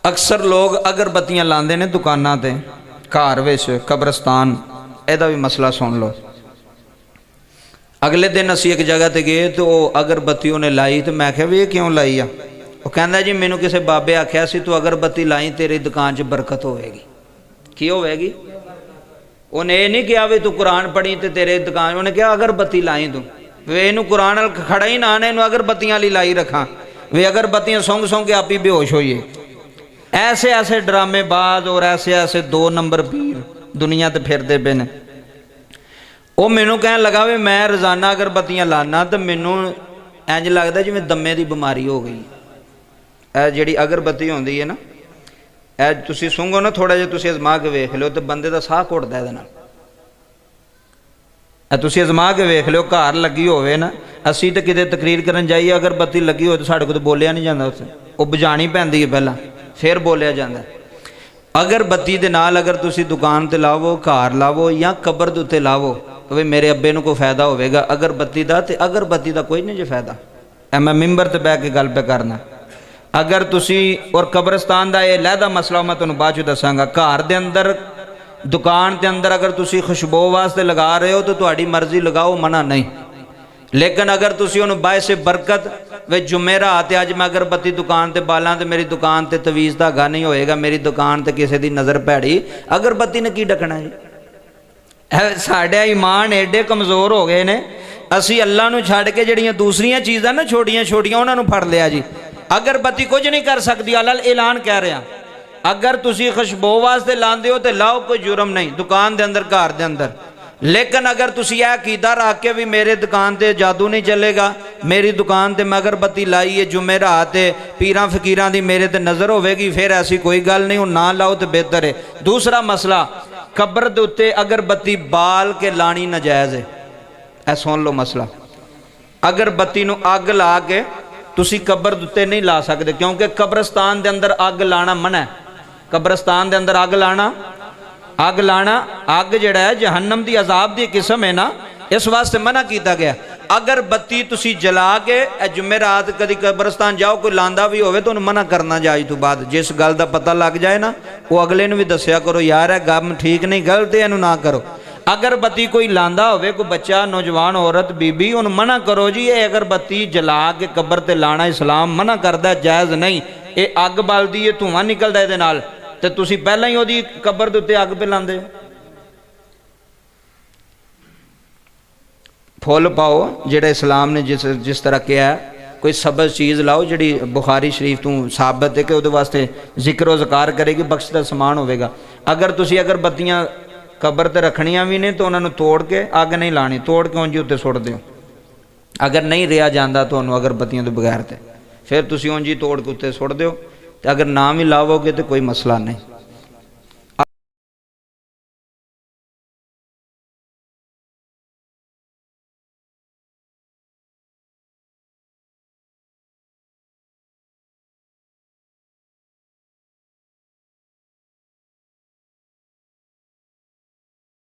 अक्सर लोग अगरबत्तियां लाते ने दुकानां ते, घर विच, कब्रस्तान, एदा भी मसला सुन लो। अगले दिन असी एक जगह ते गए तो अगरबत्ती उन्हें लाई, तो मैं क्या भी ये क्यों लाई आ? वो कहता जी मैनू किसी बाबे आख्या सी तू अगरबत्ती लाई तेरी दुकान च बरकत होएगी। की होएगी? उन्हें ये नहीं कहा भी तू कुरान पढ़ी तो तेरे दुकान, उन्हें कहा अगरबत्ती लाई तू वे इनू कुरान खड़ा ही ना आने अगरबत्तियां लाई रखा वे अगरबत्तियां सोंग सोंग के आप ही बेहोश होइए। ऐसे ऐसे ड्रामेबाज और ऐसे ऐसे 2 नंबर पीर दुनिया ते फिरते पे ने। वो मैनू कह लगा भी मैं रोज़ाना अगरबत्तियां लाना तो मैनू इंज लगता जिवें दमे की बीमारी हो गई। ए जिहड़ी अगरबत्ती होंदी है ना, ए तुसीं सूंघो ना थोड़ा जिहा तुसीं अजमा के वेख लो तो बंदे का साह घुटदा इहदे नाल। तुसीं अजमा के वेख लो, घर लगी होवे ना, असीं तो किते तकरीर करन जाइए अगरबत्ती लगी हो तो साडे कोल बोलिया नहीं जाता, उत्थे वो बुझानी पैंदी है पहला फिर बोलिया जाता। अगरबत्ती दे नाल अगर तुसीं दुकान ते लावो, घर लावो या कबर दे उत्ते लावो तो भाई मेरे अब्बे नूं कोई फायदा होवेगा अगरबत्ती दा, ते अगरबत्ती दा कोई नहीं जो फायदा। मैं मिंबर ते बैठ के गल पे करना। अगर तुसी और कब्रस्तान का यह लहदा मसला मैं तुहानूं बाद च दसांगा। घर दे अंदर दुकान के अंदर अगर तुसी खुशबू वास्ते लगा रहे हो तो तुहाडी मर्जी लगाओ, मना नहीं। लेकिन अगर तुसी उन्होंने बायसे बरकत वे जुमेरात अज मैं अगरबत्ती दुकान ते बालां तो मेरी दुकान ते तवीज़ धागा नहीं होएगा, मेरी दुकान ते किसी की नज़र भैड़ी, अगरबत्ती ने की डकना है? साढ़े ईमान एडे कमज़ोर हो गए ने, असी अल्लाह नूं छड्ड के जिहड़ियां दूसरियां चीज़ां ना छोटियां छोटियां उन्हां नूं फड़ लिया जी। अगरबत्ती कुछ नहीं कर सकती, अल्लाह ऐलान कह रहा। अगर तुसी खुशबू वास्ते लांदे हो तो लाओ, कोई जुर्म नहीं दुकान दे अंदर, घर दे अंदर। लेकिन अगर तुसी यह अकीदा रख के भी मेरे दुकान ते जादू नहीं चलेगा, मेरी दुकान ते मैं अगरबत्ती लाई है जुमेरात पीरां फकीरां दी मेरे ते नज़र होवेगी, फिर ऐसी कोई गल नहीं, ना लाओ तो बेहतर है। दूसरा मसला, कब्र दे उत्ते अगरबत्ती बाल के लानी नाजायज़ है। ऐ सुन लो मसला, अगरबत्ती नूं अग ला के तुसी कब्र दे उत्ते नहीं ला सकते, क्योंकि कब्रस्तान दे अंदर अग लाना मना है। कब्रस्तान दे अंदर अग लाना अग जिहड़ा है जहन्नम दी अजाब दी किस्म है ना, इस वास्ते मना किया गया। अगरबत्ती तुसी जला के जुमेरात कभी कब्रस्तान जाओ कोई लांदा भी होवे तो उन्हें मना करना जाए। तो बाद जिस गल का पता लग जाए ना वो अगले नूं भी दस्या करो, यार है गम ठीक नहीं, गलत है, इनू ना करो। अगरबत्ती कोई लांदा होवे, कोई बच्चा, नौजवान, औरत, बीबी, उन्हें मना करो जी ये अगरबत्ती जला के कब्र ते लाना इस्लाम मना करदा, जायज़ नहीं। ये अग बलदी है, धुआं निकलदा इहदे नाल, ते तुसी पहलां ही उहदी कब्र दे उत्ते अग पे लांदे हो। फुल पाओ जिहड़ा इस्लाम ने जिस तरह कहा है, कोई सबज चीज़ लाओ जिहड़ी बुखारी शरीफ तो साबित है कि उहदे वास्ते जिक्र ज़कार करेगी, बख्श दा समान होवेगा। अगर तुसी अगरबत्तियां कब्र ते रखनियां भी नहीं तो उन्होंने तोड़ के अग नहीं लानी, तोड़ के उंजी उत्ते सुट दिओ। अगर नहीं रहा जाता तो अगरबत्तियों के बगैर तो फिर तुसी उंजी तोड़ के उत्ते सुट दिओ, तो अगर ना भी लावोगे तो कोई मसला नहीं।